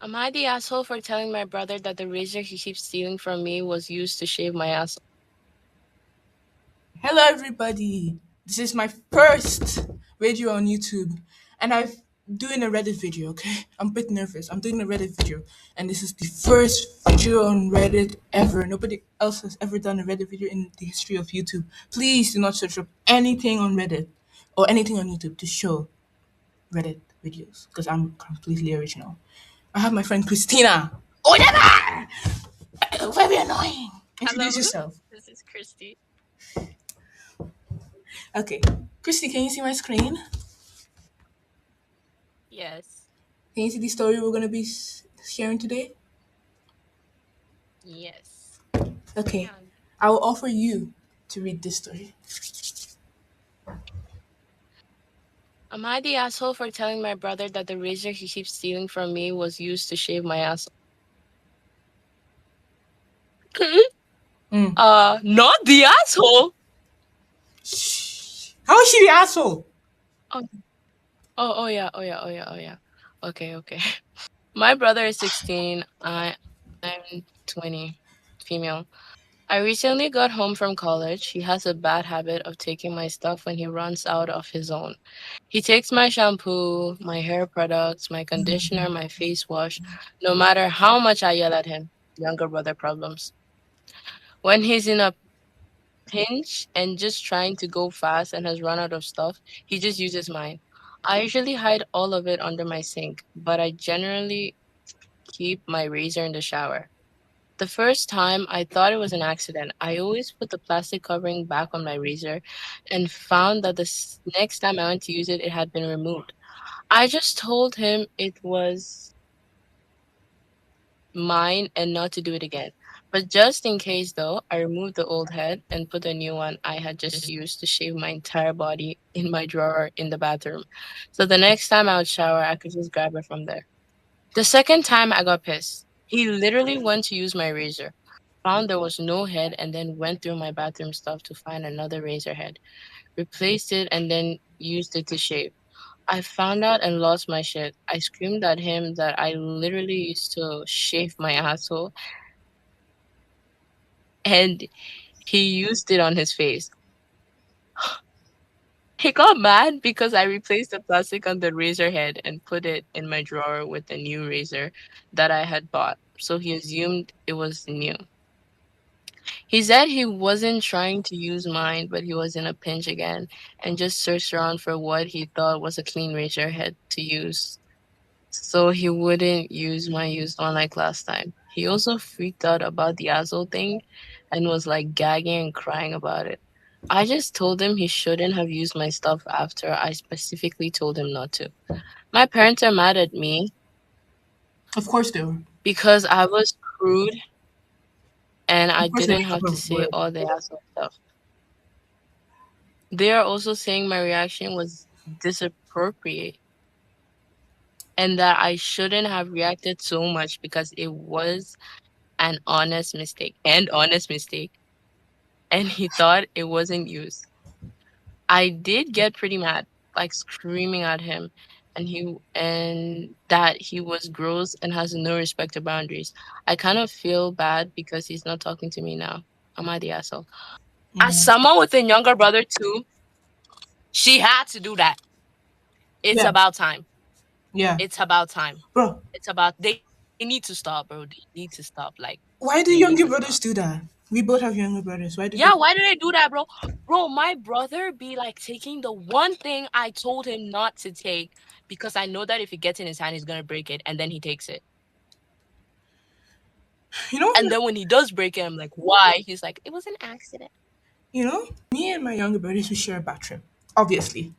Am I the asshole for telling my brother that the razor he keeps stealing from me was used to shave my ass? Hello, everybody. This is my first video on YouTube, and I'm doing a Reddit video. Okay, I'm a bit nervous. I'm doing a Reddit video, and this is the first video on Reddit ever. Nobody else has ever done a Reddit video in the history of YouTube. Please do not search up anything on Reddit or anything on YouTube to show Reddit videos because I'm completely original. I have my friend Christina. Oh, yeah! Very annoying. Introduce Hello, yourself. this is Christy. Okay, Christy, can you see my screen? Yes. Can you see the story we're going to be sharing today? Yes. Okay, Yeah. I will offer you to read this story. Am I the asshole for telling my brother that the razor he keeps stealing from me was used to shave my ass? Mm. Not the asshole. Shh. How is she the asshole? Oh, oh yeah. Okay. My brother is 16. I'm 20, female. I recently got home from college. He has a bad habit of taking my stuff when he runs out of his own. He takes my shampoo, my hair products, my conditioner, my face wash, no matter how much I yell at him. Younger brother problems. When he's in a pinch and just trying to go fast and has run out of stuff, he just uses mine. I usually hide all of it under my sink, but I generally keep my razor in the shower. The first time I thought it was an accident. I always put the plastic covering back on my razor and found that the next time I went to use it, it had been removed. I just told him it was mine and not to do it again. But just in case, though, I removed the old head and put a new one I had just used to shave my entire body in my drawer in the bathroom. So the next time I would shower, I could just grab it from there. The second time I got pissed. He literally went to use my razor, found there was no head, and then went through my bathroom stuff to find another razor head, replaced it, and then used it to shave. I found out and lost my shit. I screamed at him that I literally used to shave my asshole, and he used it on his face. He got mad because I replaced the plastic on the razor head and put it in my drawer with the new razor that I had bought. So he assumed it was new. He said he wasn't trying to use mine, but he was in a pinch again and just searched around for what he thought was a clean razor head to use so he wouldn't use my used one like last time. He also freaked out about the asshole thing and was like gagging and crying about it. I just told him he shouldn't have used my stuff after I specifically told him not to. My parents are mad at me Of course they were. because I was crude and I Of course they didn't make have up to a say word. all the asshole stuff. They are also saying my reaction was disappropriate and that I shouldn't have reacted so much because it was an honest mistake and honest mistake. And he thought it wasn't used. I did get pretty mad, like screaming at him and that he was gross and has no respect or boundaries. I kind of feel bad because he's not talking to me now. Am I the asshole? As Yeah. someone with a younger brother too, she had to do that. It's Yeah. about time. Yeah. It's about time. Bro, It's about they need to stop, bro. They need to stop. Like why do they need younger to stop. brothers do that? We both have younger brothers. Why do Yeah, they? why do they do that, bro? Bro, my brother be like taking the one thing I told him not to take because I know that if it gets in his hand, he's gonna break it, and then he takes it. You know, And then when he does break it, I'm like, why? He's like, it was an accident. me and my younger brothers we share a bathroom, obviously.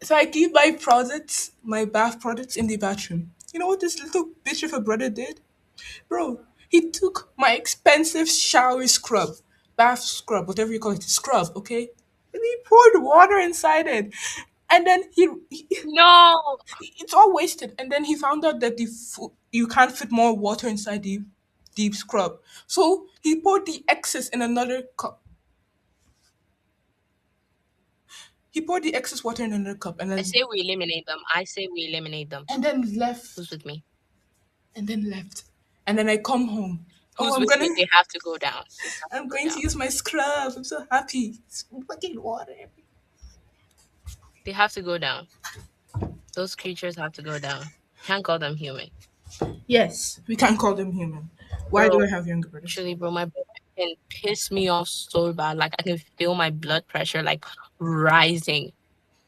So I keep my products, my bath products in the bathroom. You know what this little bitch of a brother did? Bro, he took my expensive shower scrub, bath scrub, whatever you call it, scrub, okay? And he poured water inside it. And then No. it's all wasted. And then he found out that you can't fit more water inside the deep scrub. So he poured the excess in another cup. He poured the excess water in another cup I say we eliminate them. I say we eliminate them. and then left Who's with me? and then left. And then I come home. Oh, Who's with me? They have to go down. They have to I'm go going to down. use my scrub. I'm so happy. It's fucking water. They have to go down. Those creatures have to go down. Can't call them human. Yes, we can call them human. Why do Bro, I have younger brothers? actually, bro, my brother can piss me off so bad. Like I can feel my blood pressure like rising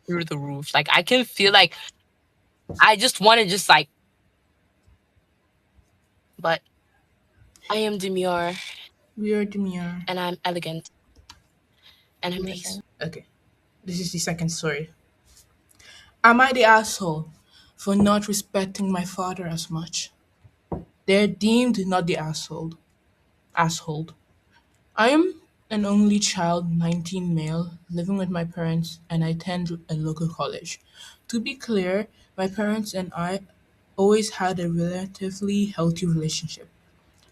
through the roof. Like I can feel like I just want to just like, but I am demure Weird demure. and I'm elegant and I'm Yes. peaceful. Okay, this is the second story. Am I the asshole for not respecting my father as much? They're deemed not the asshole. Asshole. I am an only child, 19 male, living with my parents, and I attend a local college. To be clear, my parents and I always had a relatively healthy relationship.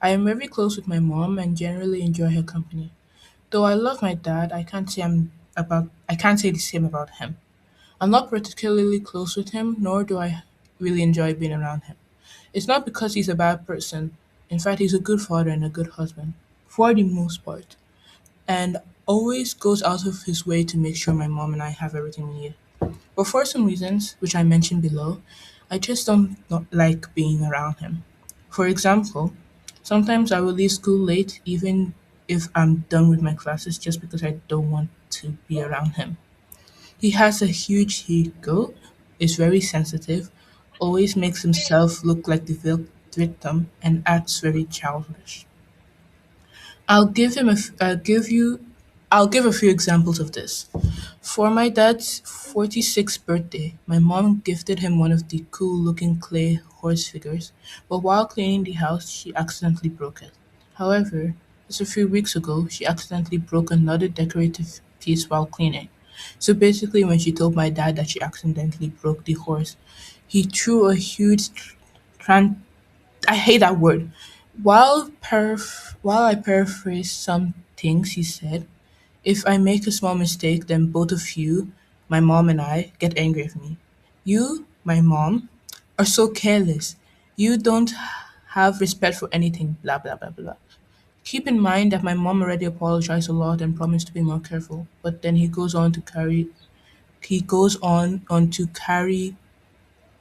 I am very close with my mom and generally enjoy her company. Though I love my dad, I can't say the same about him. I'm not particularly close with him, nor do I really enjoy being around him. It's not because he's a bad person. In fact, he's a good father and a good husband, for the most part, and always goes out of his way to make sure my mom and I have everything we need. But for some reasons, which I mentioned below, I just don't not like being around him. For example, sometimes I will leave school late even if I'm done with my classes just because I don't want to be around him. He has a huge ego, is very sensitive, always makes himself look like the victim, and acts very childish. I'll give him a f- I'll give you I'll give a few examples of this. For my dad's 46th birthday, my mom gifted him one of the cool looking clay horse figures, but while cleaning the house, she accidentally broke it. However, just a few weeks ago, she accidentally broke another decorative piece while cleaning. So basically, when she told my dad that she accidentally broke the horse, he threw a huge tran- I hate that word. While I paraphrase some things he said, if I make a small mistake, then both of you, my mom and I, get angry at me. You, my mom, are so careless. You don't have respect for anything, blah, blah, blah, blah. Keep in mind that my mom already apologized a lot and promised to be more careful. But then he goes on to carry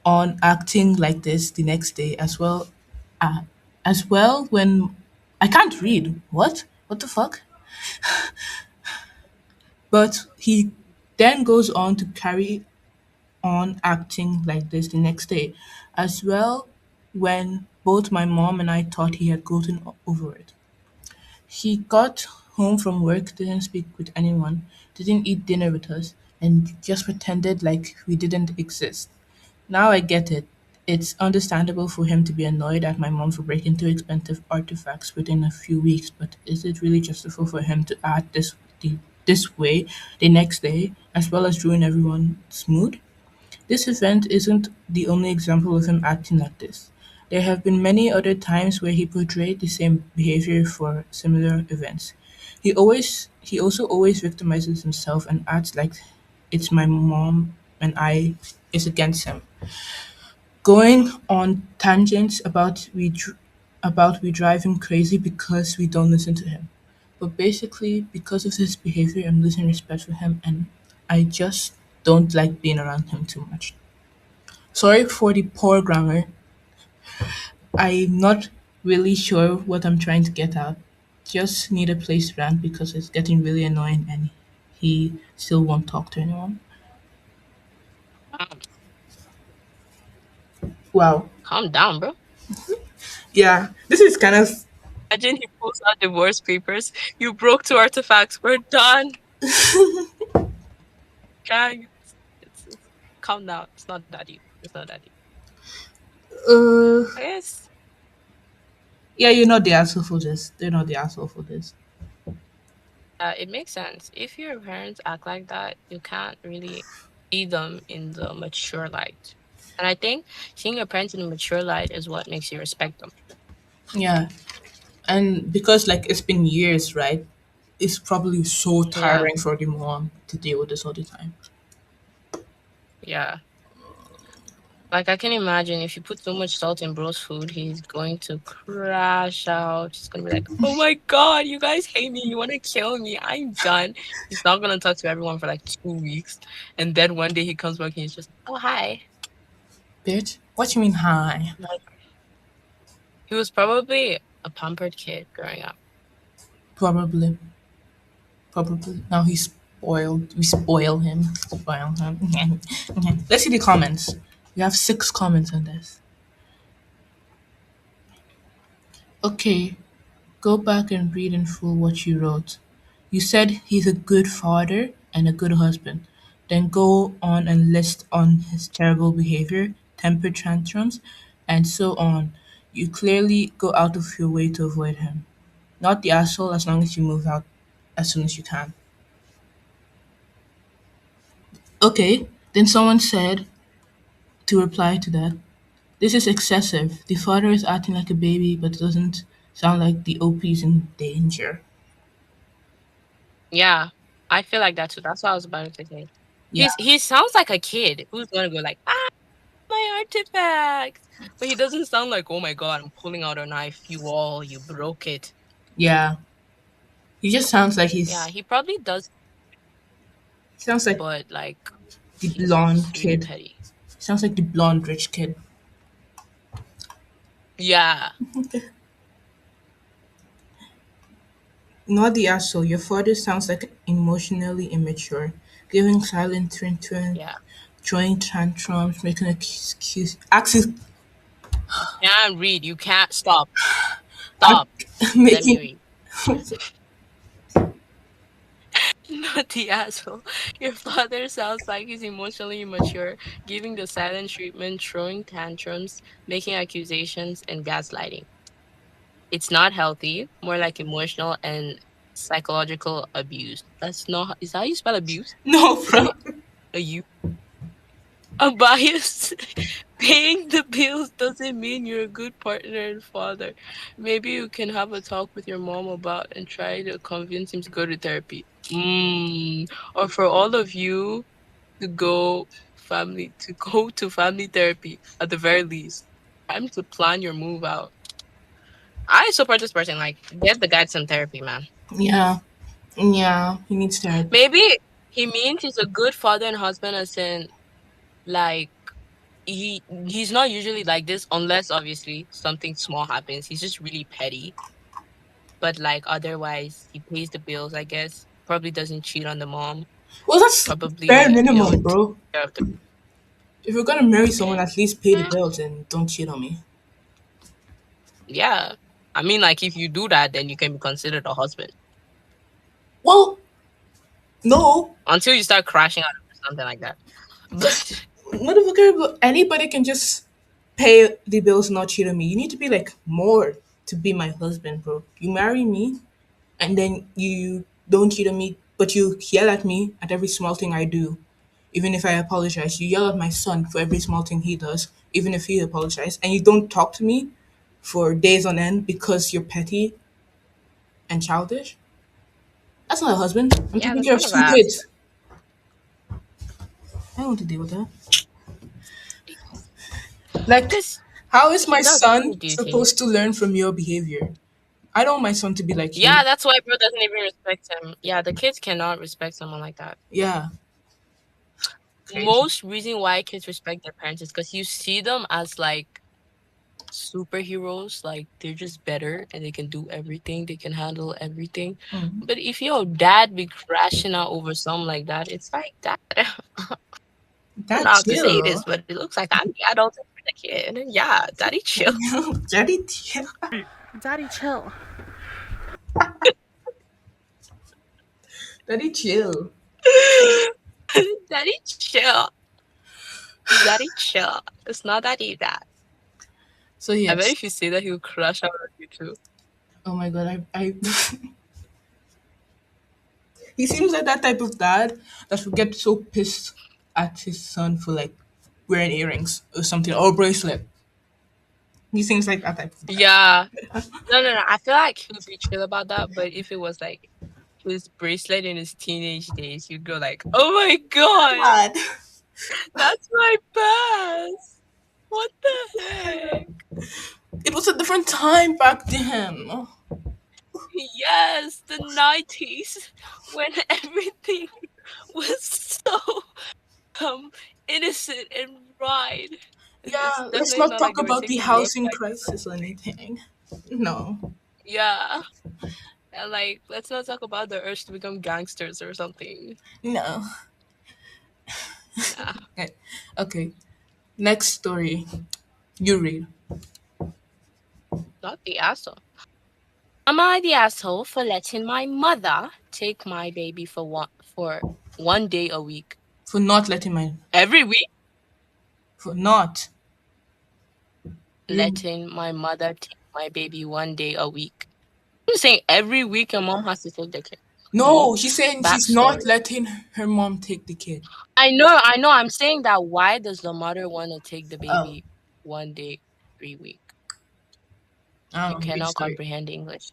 on acting like this the next day uh, as well when I can't read. What the fuck? But he then goes on to carry on acting like this the next day, as well when both my mom and I thought he had gotten over it. He got home from work, didn't speak with anyone, didn't eat dinner with us, and just pretended like we didn't exist. Now I get it. It's understandable for him to be annoyed at my mom for breaking two expensive artifacts within a few weeks, but is it really justifiable for him to act this way the next day, as well as ruin everyone's mood? This event isn't the only example of him acting like this. There have been many other times where he portrayed the same behavior for similar events. He also always victimizes himself and acts like it's my mom and I is against him, going on tangents about we drive him crazy because we don't listen to him. But basically, because of his behavior, I'm losing respect for him, and I just don't like being around him too much. Sorry for the poor grammar. I'm not really sure what I'm trying to get at. Just need a place to rant because it's getting really annoying and he still won't talk to anyone. Um, Wow. calm down, bro. Yeah, this is kind of. Imagine he pulls out divorce papers. You broke two artifacts. We're done. Guys, it's calm down. It's not that deep. It's not that deep. Uh, I guess yeah, you're not the asshole for this. They're not the asshole for this. it makes sense. If your parents act like that, you can't really see them in the mature light. And I think seeing your parents in a mature light is what makes you respect them. Yeah, and because like it's been years, right? It's probably so Yeah, tiring for the mom to deal with this all the time. yeah. Like I can imagine if you put so much salt in bro's food, he's going to crash out. He's gonna be like, "Oh my god, you guys hate me. You want to kill me. I'm done." He's not gonna talk to everyone for like 2 weeks, and then one day he comes back and he's just, "Oh hi." Bitch, what you mean hi? Like he was probably a pampered kid growing up. Probably. Probably. Now he's spoiled. We spoil him. Spoil him. Let's see the comments. We have 6 comments on this. Okay, go back and read in full what you wrote. You said he's a good father and a good husband. Then go on and list on his terrible behavior, temper tantrums, and so on. You clearly go out of your way to avoid him. Not the asshole as long as you move out as soon as you can. Okay, then someone said to reply to that, this is excessive. The father is acting like a baby but doesn't sound like the OP is in danger. Yeah, I feel like that too. That's what I was about to say. Yeah, He sounds like a kid who's gonna go like, "Ah, my artifacts," but he doesn't sound like, "Oh my god, I'm pulling out a knife. You broke it." yeah. He just sounds like Yeah, he's he probably does, he sounds like but like the he's blonde just really kid. petty. Sounds like the blonde rich kid. Yeah, Not the asshole. Your father sounds like emotionally immature, giving silent yeah. throwing tantrums, making excuse, access, You can't read. You can't stop. act, Stop. Let me making. read. Not the asshole. Your father sounds like he's emotionally immature, giving the silent treatment, throwing tantrums, making accusations, and gaslighting. It's not healthy, more like emotional and psychological abuse. That's not, is that how you spell abuse? No, bro. A you? A bias. Paying the bills doesn't mean you're a good partner and father. Maybe you can have a talk with your mom about and try to convince him to go to therapy. Or for all of you to go to family therapy at the very least. Time to plan your move out. I support this person. Like, get the guy some therapy, man. Yeah, yeah. He needs therapy. Maybe he means he's a good father and husband, as in like he's not usually like this unless obviously something small happens. He's just really petty. But like otherwise he pays the bills, I guess. Probably doesn't cheat on the mom. Well, that's bare Probably, minimum, takes bro. care of the If you're gonna marry someone, eh, at least pay the eh, bills and don't cheat on me. yeah. I mean like if you do that then you can be considered a husband. Well, no, Until you start crashing out or something like that. But motherfucker. But anybody can just pay the bills and not cheat on me. You need to be like more to be my husband, bro. You marry me, and then you don't cheat on me, but you yell at me at every small thing I do. Even if I apologize, you yell at my son for every small thing he does, even if he apologizes, and you don't talk to me for days on end because you're petty and childish. That's not a husband. I'm yeah, taking that's care of kind of two ass. kids. I don't want to deal with that. Like, Because how is he my does son his duty. supposed to learn from your behavior? I don't want my son to be like Yeah, you. that's why bro doesn't even respect him. Yeah, the kids cannot respect someone like that. Yeah, crazy. Most reason why kids respect their parents is because you see them as like superheroes, like they're just better and they can do everything, they can handle everything. Mm. But if your dad be crashing out over something like that, it's like that. I don't know That how to say chill. this, but it looks like I'm the adult and you're the kid. Yeah, daddy chill. Daddy chill. Daddy, chill. Daddy chill. Daddy chill. Daddy chill. It's not that easy. So I bet yes. if you say that he'll crash out on you too. Oh my god, I he seems like that type of dad that would get so pissed at his son for like wearing earrings or something or bracelet. He seems like that type of dad. Yeah. No. I feel like he would be chill about that, but if it was like his bracelet in his teenage days, you'd go like, "Oh my god, God. that's my past." What the heck? It was a different time back then. Yes, the 90s when everything was so um innocent and right. And it's Yeah, let's definitely not not like talk they were about the taking drugs housing back crisis or anything. No. then. Yeah. And like let's not talk about the urge to become gangsters or something. No. Nah. Okay. Okay. Next story. You read. Not the asshole. Am I the asshole for letting my mother take my baby for 1 day a week? For not letting my Every week? for not you Letting my mother take my baby 1 day a week. I'm saying every week your mom has to take the kid. Come on. No, she's saying she's not Backstory. letting her mom take the kid. I know. I'm saying that why does the mother want to take the Oh, baby 1 day every week? I You don't know, read the cannot story. comprehend English.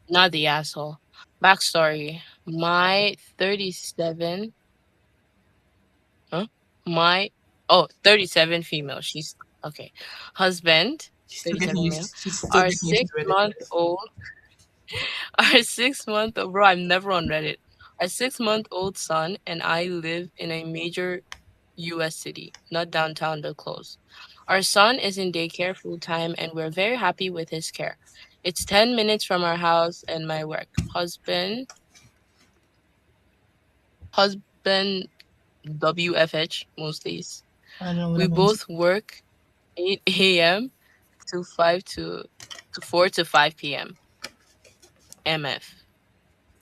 Not the asshole. Backstory. My 37, huh? My, oh, 37 female. She's, okay. Husband, She's still 37 getting male. used she's still Our getting used to six the Reddit month voice. old, our 6 month, bro, I'm never on Reddit. Our 6 month old son and I live in a major US city, not downtown, but close. Our son is in daycare full time and we're very happy with his care. It's 10 minutes from our house and my work. Husband WFH most days. I don't know what We that means. both work 8 a.m. to 5 to 4 to 5 p.m. MF.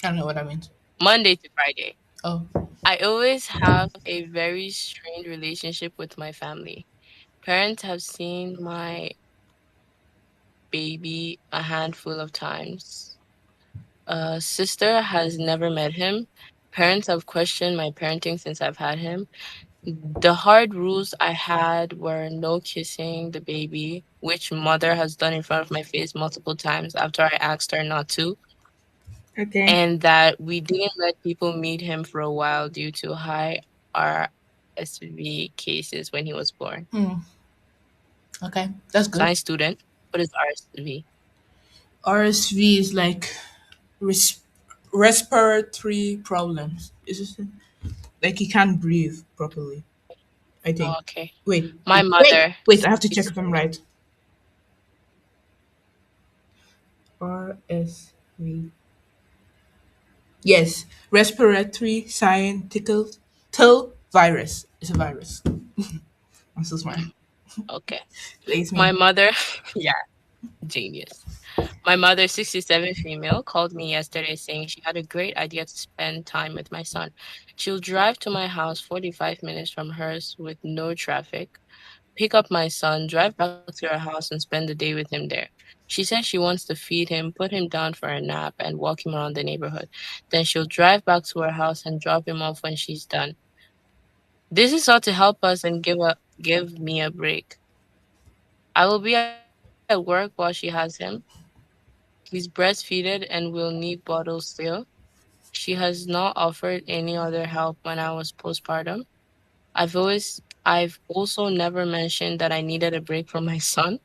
I don't know what that means. Monday to Friday. Oh. I always have a very strained relationship with my family. Parents have seen my baby a handful of times. Sister has never met him. Parents have questioned my parenting since I've had him. The hard rules I had were no kissing the baby, which mother has done in front of my face multiple times after I asked her not to, Okay. and that we didn't let people meet him for a while due to high RSV cases when he was born. Hmm. Okay. That's good. Science student, what is RSV? RSV is like res- respiratory problems. It's just like you can't breathe properly. I think. Oh, okay. Wait, My wait, mother, wait. I have to check if I'm 67. right. RSV. Yes, respiratory syncytial virus. It's a virus. I'm so smart. Okay. It's My me. mother, yeah, genius. My mother, 67 female, called me yesterday saying she had a great idea to spend time with my son. She'll drive to my house 45 minutes from hers with no traffic, pick up my son, drive back to her house, and spend the day with him there. She says she wants to feed him, put him down for a nap, and walk him around the neighborhood. Then she'll drive back to her house and drop him off when she's done. This is all to help us and give me a break. I will be at work while she has him. He's breastfeeded and will need bottles still. She has not offered any other help when I was postpartum. I've also never mentioned that I needed a break from my son.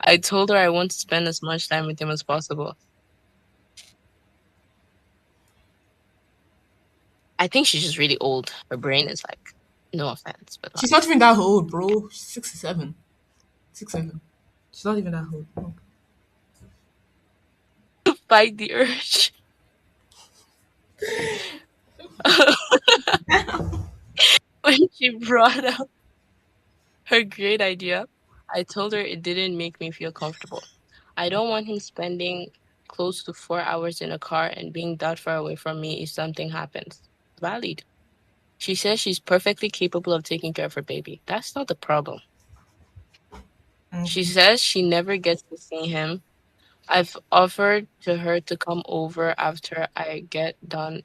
I told her I want to spend as much time with him as possible. I think she's just really old. Her brain is like, no offense, but She's like not even that old, bro. She's 67. 67. She's not even that old. No. fight the urge. When she brought up her great idea, I told her it didn't make me feel comfortable. I don't want him spending close to 4 hours in a car and being that far away from me if something happens. Valid. She says she's perfectly capable of taking care of her baby. That's not the problem. She Okay. says she never gets to see him. I've offered to her to come over after I get done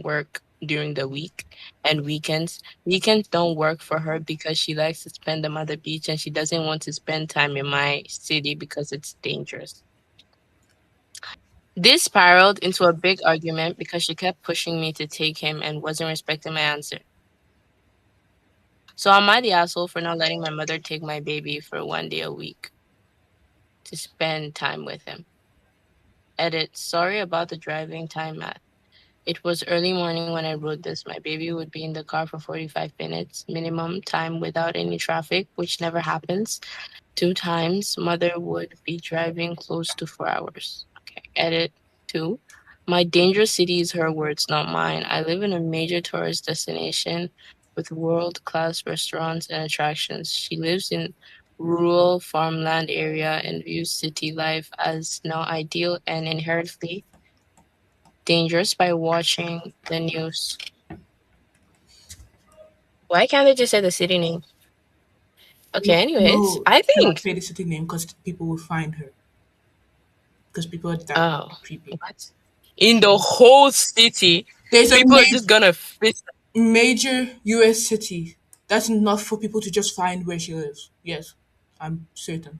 work during the week and weekends. Weekends don't work for her because she likes to spend them at the beach and she doesn't want to spend time in my city because it's dangerous. This spiraled into a big argument because she kept pushing me to take him and wasn't respecting my answer. So am I the asshole for not letting my mother take my baby for 1 day a week to spend time with him? Edit. Sorry about the driving time math. It was early morning when I wrote this. My baby would be in the car for 45 minutes minimum time without any traffic, which never happens. 2 times, mother would be driving close to 4 hours. Okay, edit 2. My dangerous city is her words, not mine. I live in a major tourist destination with world class restaurants and attractions. She lives in rural farmland area and views city life as not ideal and inherently dangerous by watching the news. Why can't they just say the city name? Okay, anyways, No, I she cannot think. say the city name because people will find her. Because people are that Oh, creepy. what? In the whole city, There's a people are just gonna fit major US city. That's enough for people to just find where she lives. Yes, I'm certain.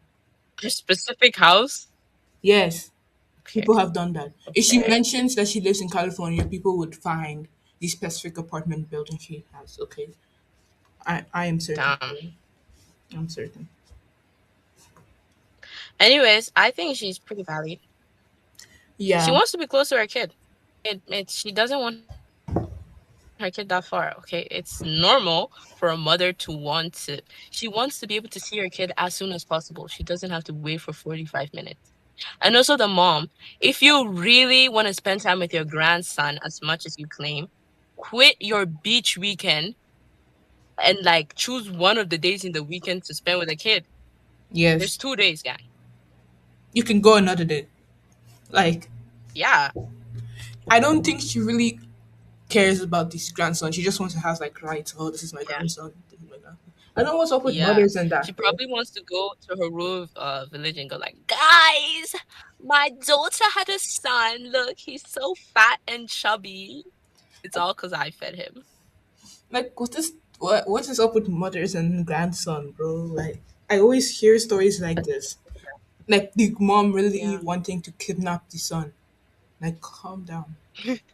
a specific house. Yes, Okay, people have done that. If she okay, mentions that she lives in California, people would find the specific apartment building she has. Okay, I am certain. damn. I'm certain. Anyways, I think she's pretty valid. She Yeah. wants to be close to her kid. She doesn't want her kid that far. Okay, it's normal for a mother to she wants to be able to see her kid as soon as possible. She doesn't have to wait for 45 minutes. And also the mom, if you really want to spend time with your grandson as much as you claim, quit your beach weekend and like choose one of the days in the weekend to spend with a kid. There's Yes. 2 days, gang. You can go another day. Like, Yeah, I don't think she really cares about this grandson. She just wants to have like rights. Oh, this is my yeah, grandson. This is my grandson. I don't know what's up with yeah. mothers and She that, bro. probably wants to go to her rural village and go like, guys, my daughter had a son. Look, he's so fat and chubby. It's all because I fed him. Like, what is up with mothers and grandson, bro? Like, I always hear stories like this. Like the mom really Yeah. wanting to kidnap the son. Like, calm down.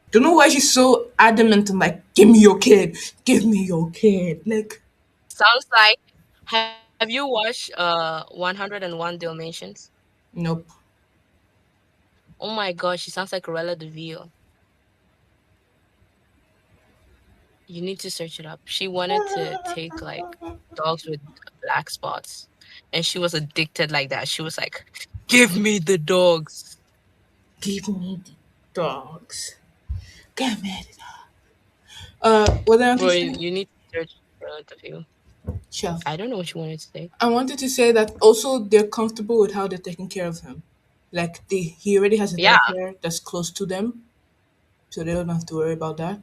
Don't know why she's so adamant and like, give me your kid, give me your kid. Like, Sounds like. Have you watched 101 Dalmatians? nope. Oh my gosh, she sounds like Corella Deville. You need to search it up. She wanted to take like dogs with black spots, and she was addicted like that. She was like, "Give me the dogs." Give me the dogs. Give me the dogs. What I want to Bro, say, you need to search Corella Deville. chef. I don't know what you wanted to say. I wanted to say that also they're comfortable with how they're taking care of him. Like he already has a Yeah. daycare that's close to them, so they don't have to worry about that.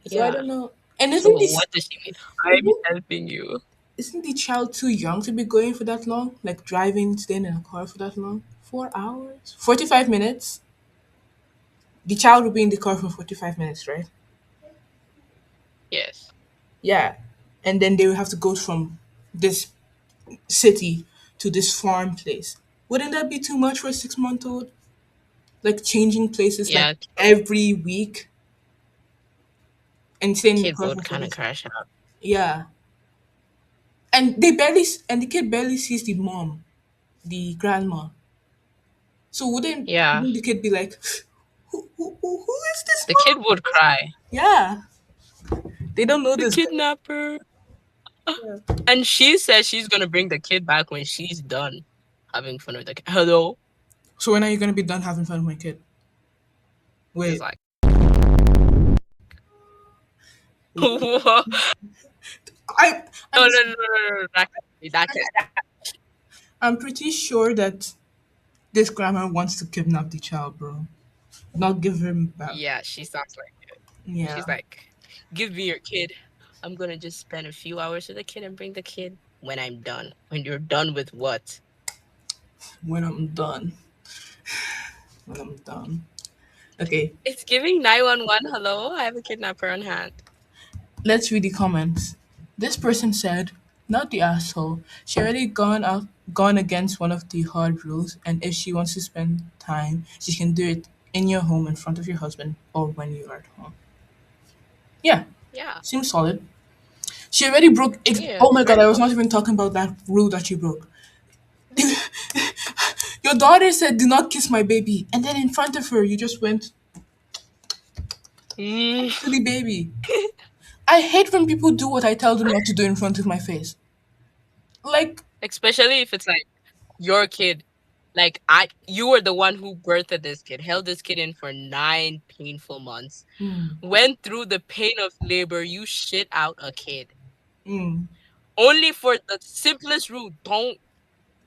So I Yeah. don't know. And So what does she mean? I'm isn't helping you. isn't the child too young to be going for that long? Like driving, staying in a car for that long? 4 hours? 45 minutes? The child will be in the car for 45 minutes, right? Yes. Yeah. And then they will have to go from this city to this farm place. Wouldn't that be too much for a 6 month old? Like changing places like Yeah. every week and staying in the Kid car for would kind 40. of crash out. Yeah. And the kid barely sees the mom, the grandma. So Yeah. wouldn't the kid be like, who is this The kid mom? would cry. Yeah. They don't know The this better. kidnapper. Yeah. And she says she's gonna bring the kid back when she's done having fun with the kid. Hello? So when are you gonna be done having fun with my kid? She's Wait. like, no, I no, I'm no, no, no, no, that can't be, that can't. I'm pretty sure that this grandma wants to kidnap the child, bro. Not give him back. Yeah, she sounds like it. Yeah. She's like, give me your kid. I'm gonna just spend a few hours with the kid and bring the kid when I'm done. When you're done with what? When I'm done. When I'm done. Okay. It's giving 911. Hello, I have a kidnapper on hand. Let's read the comments. This person said, not the asshole. She already gone against one of the hard rules, and if she wants to spend time, she can do it in your home in front of your husband or when you are at home. Yeah, Yeah. seems solid. She already broke. Yeah, Oh it's my god, very I was not common. even talking about that rule that she broke. Your daughter said, "Do not kiss my baby," and then in front of her, you just went Mm. to the baby. I hate when people do what I tell them not to do in front of my face. Like, Especially if it's like your kid. Like you were the one who birthed this kid, held this kid in for 9 painful months, went through the pain of labor. You shit out a kid only for the simplest rule: don't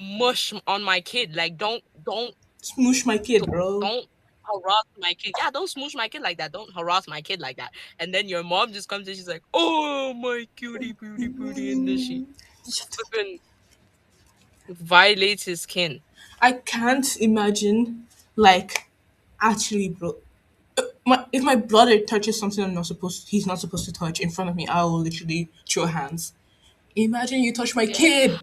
mush on my kid. Like smoosh my kid, don't bro. don't harass my kid. Yeah, don't smooch my kid like that. Don't harass my kid like that. And then your mom just comes and she's like, "Oh my cutie, booty, booty," and then she Shut up. flipping violates his skin. I can't imagine, like, actually, bro. If my brother touches something he's not supposed to touch in front of me, I will literally throw hands. Imagine you touch my Yeah. kid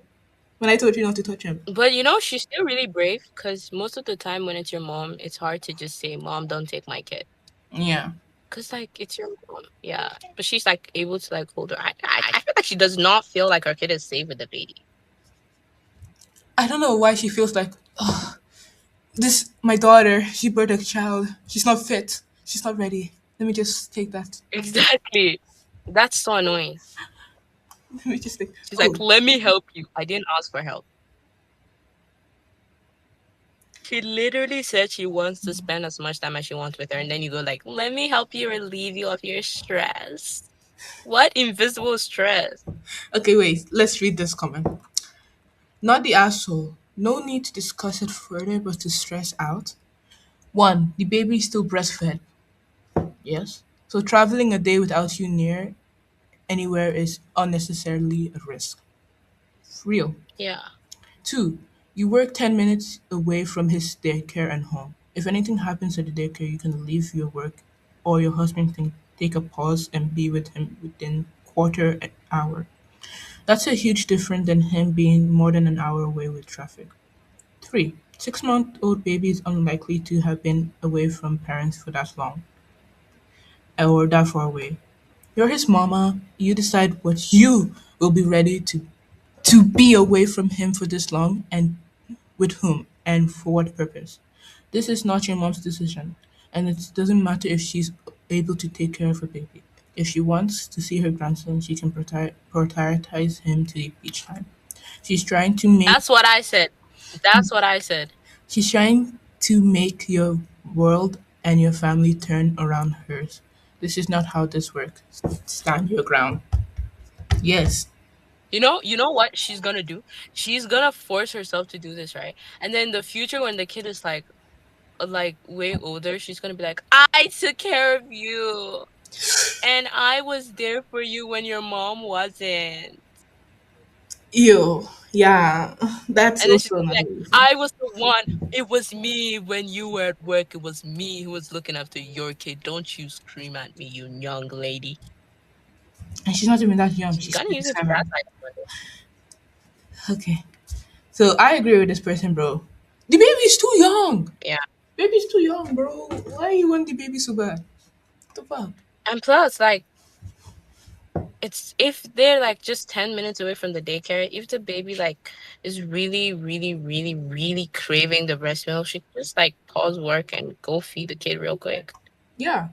when I told you not to touch him. But she's still really brave because most of the time when it's your mom, it's hard to just say, "Mom, don't take my kid." Yeah. Cause like it's your mom, yeah. But she's like able to like hold her. I feel like she does not feel like her kid is safe with the baby. I don't know why she feels like, oh, this, my daughter, she birthed a child. She's not fit. She's not ready. Let me just take that. Exactly. That's so annoying. Let me just take, She's like, oh, "Let me help you. I didn't ask for help." She literally said she wants to spend as much time as she wants with her, and then you go like, "Let me help you relieve you of your stress." What invisible stress? okay, wait, let's read this comment. Not the asshole. No need to discuss it further, but to stress out. One, the baby is still breastfed. Yes. So traveling a day without you near anywhere is unnecessarily a risk. Real. Yeah. Two, you work 10 minutes away from his daycare and home. If anything happens at the daycare, you can leave your work or your husband can take a pause and be with him within quarter an hour. That's a huge difference than him being more than an hour away with traffic. 3. 6-month-old baby is unlikely to have been away from parents for that long or that far away. You're his mama. You decide what you will be ready to be away from him for this long and with whom and for what purpose. This is not your mom's decision, and it doesn't matter if she's able to take care of her baby. If she wants to see her grandson, she can prioritize him to the beach time. She's trying to make That's what I said. That's what I said. she's trying to make your world and your family turn around hers. This is not how this works. Stand your ground. Yes. You know what she's gonna do? She's gonna force herself to do this, right? And then in the future when the kid is like way older, she's gonna be like, "I took care of you and I was there for you when your mom wasn't." Ew. Yeah. That's And then she's also gonna be another like, reason. "I was the one. It was me when you were at work. It was me who was looking after your kid. Don't you scream at me, you young lady." And she's not even that young. She's She's gonna use it to 27. gaslight everyone. Okay. So I agree with this person, bro. The baby's too young. Yeah. Baby's too young, bro. Why you want the baby so bad? What the fuck? And plus, like, it's if they're like just 10 minutes away from the daycare, if the baby like is really, really, really, really craving the breast milk, she can just like pause work and go feed the kid real quick. Yeah.